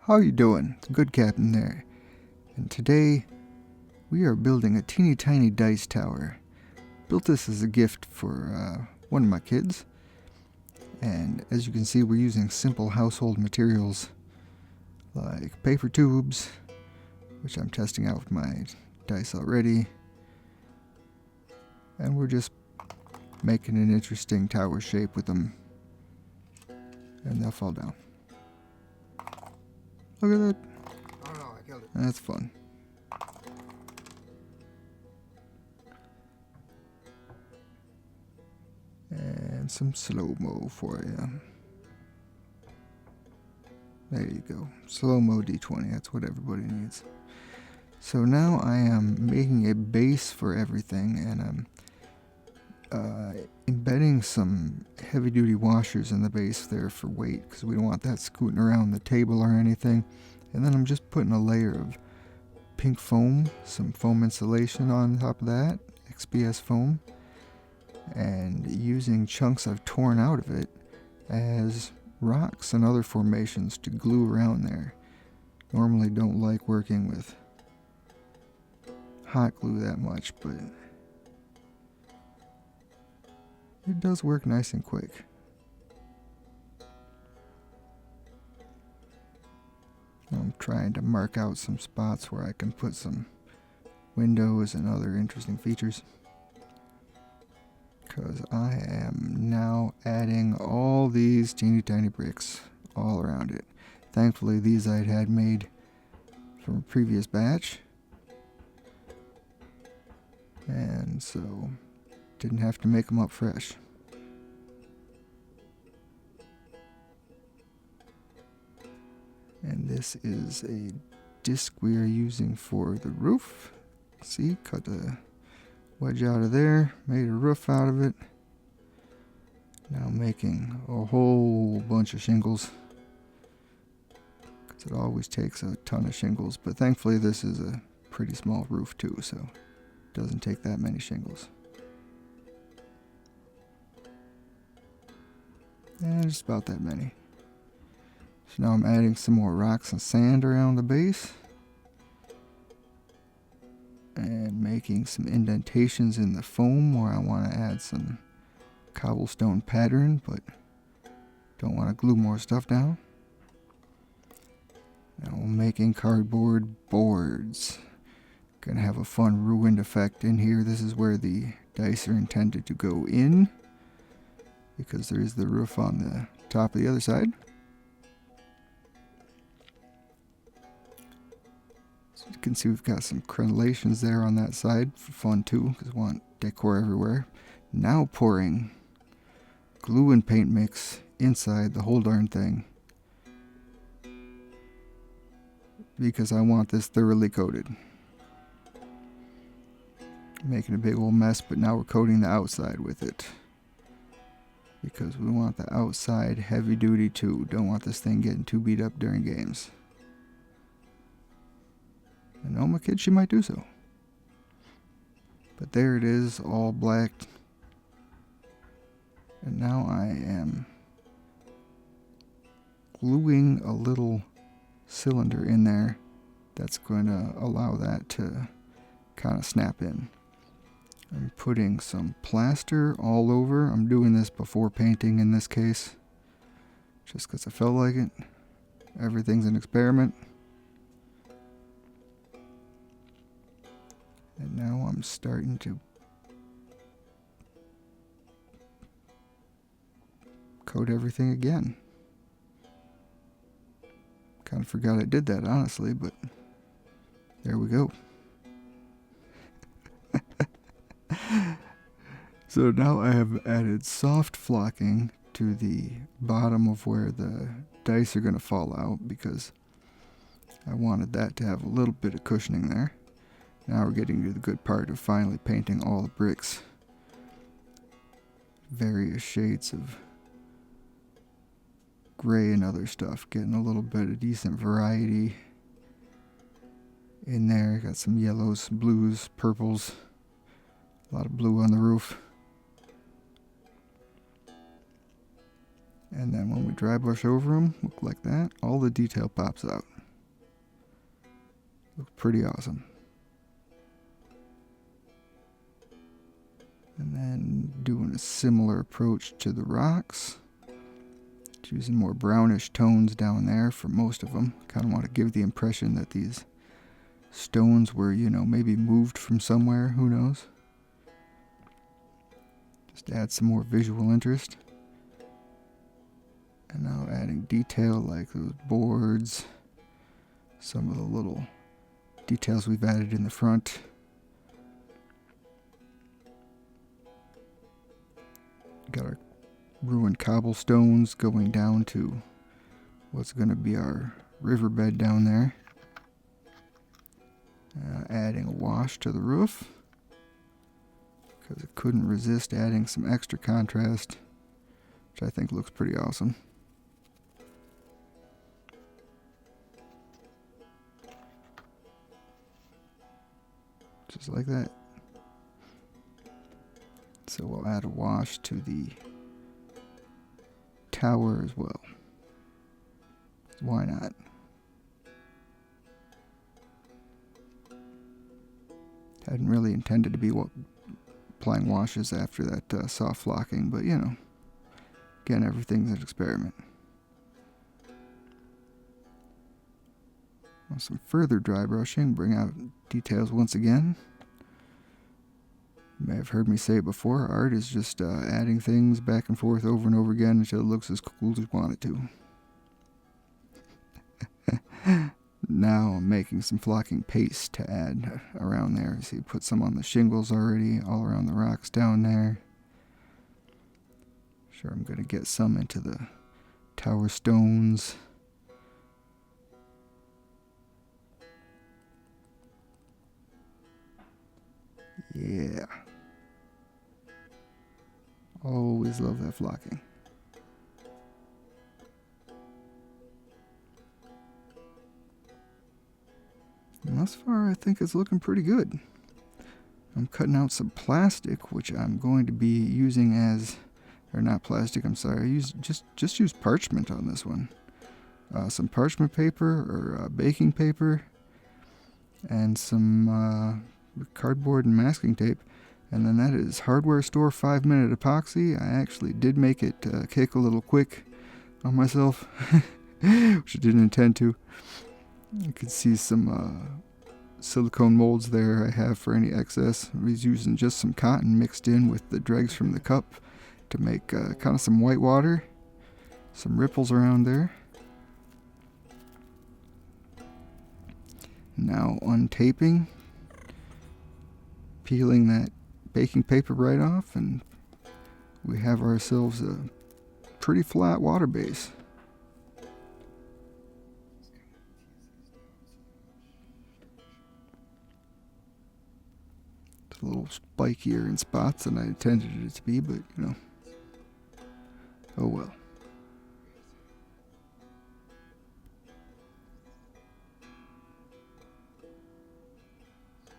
How you doing? It's good Captain there. And today we are building a teeny tiny dice tower. Built this as a gift for one of my kids. And as you can see, we're using simple household materials like paper tubes, which I'm testing out with my dice already. And we're just making an interesting tower shape with them. And they'll fall down. Look at that. Oh no, I killed it. That's fun. And some slow-mo for you. There you go. Slow-mo D20, that's what everybody needs. So now I am making a base for everything, and I'm embedding some heavy-duty washers in the base there for weight, because we don't want that scooting around the table or anything. And then I'm just putting a layer of pink foam, some foam insulation on top of that, XPS foam, and using chunks I've torn out of it as rocks and other formations to glue around there. Normally don't like working with hot glue that much, but it does work nice and quick. I'm trying to mark out some spots where I can put some windows and other interesting features, because I am now adding all these teeny tiny bricks all around it. Thankfully these I'd had made from a previous batch, and so didn't have to make them up fresh. And this is a disc we are using for the roof. See, cut the wedge out of there, made a roof out of it. Now making a whole bunch of shingles, because it always takes a ton of shingles, but thankfully this is a pretty small roof too, so it doesn't take that many shingles. And just about that many. So now I'm adding some more rocks and sand around the base, and making some indentations in the foam where I want to add some cobblestone pattern, but don't want to glue more stuff down. Now I'm making cardboard boards. Gonna have a fun ruined effect in here. This is where the dice are intended to go in, because there is the roof on the top of the other side. So you can see we've got some crenellations there on that side for fun too, because we want decor everywhere. Now pouring glue and paint mix inside the whole darn thing, because I want this thoroughly coated. Making a big old mess, but now we're coating the outside with it, because we want the outside heavy duty too. Don't want this thing getting too beat up during games. I know my kid, she might do so. But there it is, all black. And now I am gluing a little cylinder in there that's going to allow that to kind of snap in. I'm putting some plaster all over. I'm doing this before painting in this case, just because I felt like it. Everything's an experiment. And now I'm starting to coat everything again. Kind of forgot I did that, honestly, but there we go. So now I have added soft flocking to the bottom of where the dice are going to fall out, because I wanted that to have a little bit of cushioning there. Now we're getting to the good part of finally painting all the bricks. Various shades of gray and other stuff. Getting a little bit of decent variety in there. Got some yellows, blues, purples. A lot of blue on the roof. And then when we dry brush over them, look like that, all the detail pops out. Looks pretty awesome. And then doing a similar approach to the rocks. Using more brownish tones down there for most of them. Kind of want to give the impression that these stones were, maybe moved from somewhere. Who knows? Just add some more visual interest. And now adding detail like those boards. Some of the little details we've added in the front. Got our ruined cobblestones going down to what's going to be our riverbed down there. Adding a wash to the roof because it couldn't resist adding some extra contrast, which I think looks pretty awesome. Just like that. So we'll add a wash to the tower as well. Why not? Hadn't really intended to be applying washes after that soft flocking, but again, everything's an experiment. Well, some further dry brushing, bring out details once again. You may have heard me say it before, art is just adding things back and forth over and over again until it looks as cool as you want it to. Now I'm making some flocking paste to add around there. See, put some on the shingles already, all around the rocks down there. Sure, I'm going to get some into the tower stones. Yeah. Always love that flocking. And thus far, I think it's looking pretty good. I'm cutting out some plastic, which I'm going to be using as, or not plastic, I'm sorry, I just use parchment on this one. Some parchment paper or baking paper, and some cardboard and masking tape. And then that is hardware store 5-minute epoxy. I actually did make it kick a little quick on myself, which I didn't intend to. You can see some silicone molds there I have for any excess. I was using just some cotton mixed in with the dregs from the cup to make kind of some white water, some ripples around there. Now untaping, peeling that baking paper right off, and we have ourselves a pretty flat water base. It's a little spikier in spots than I intended it to be, but oh well.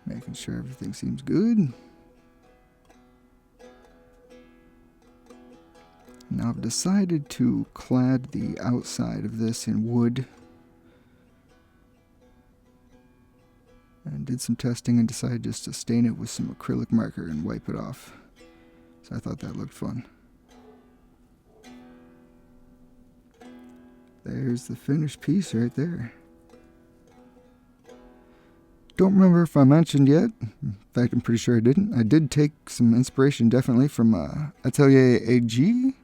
Making sure everything seems good. Now I've decided to clad the outside of this in wood. And did some testing and decided just to stain it with some acrylic marker and wipe it off. So I thought that looked fun. There's the finished piece right there. Don't remember if I mentioned yet. In fact, I'm pretty sure I didn't. I did take some inspiration definitely from Atelier AG.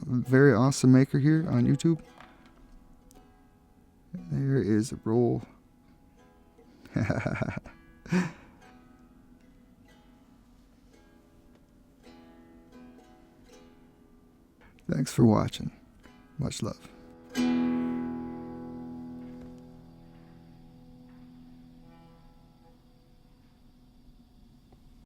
Very awesome maker here on YouTube. There is a roll. Thanks for watching. Much love.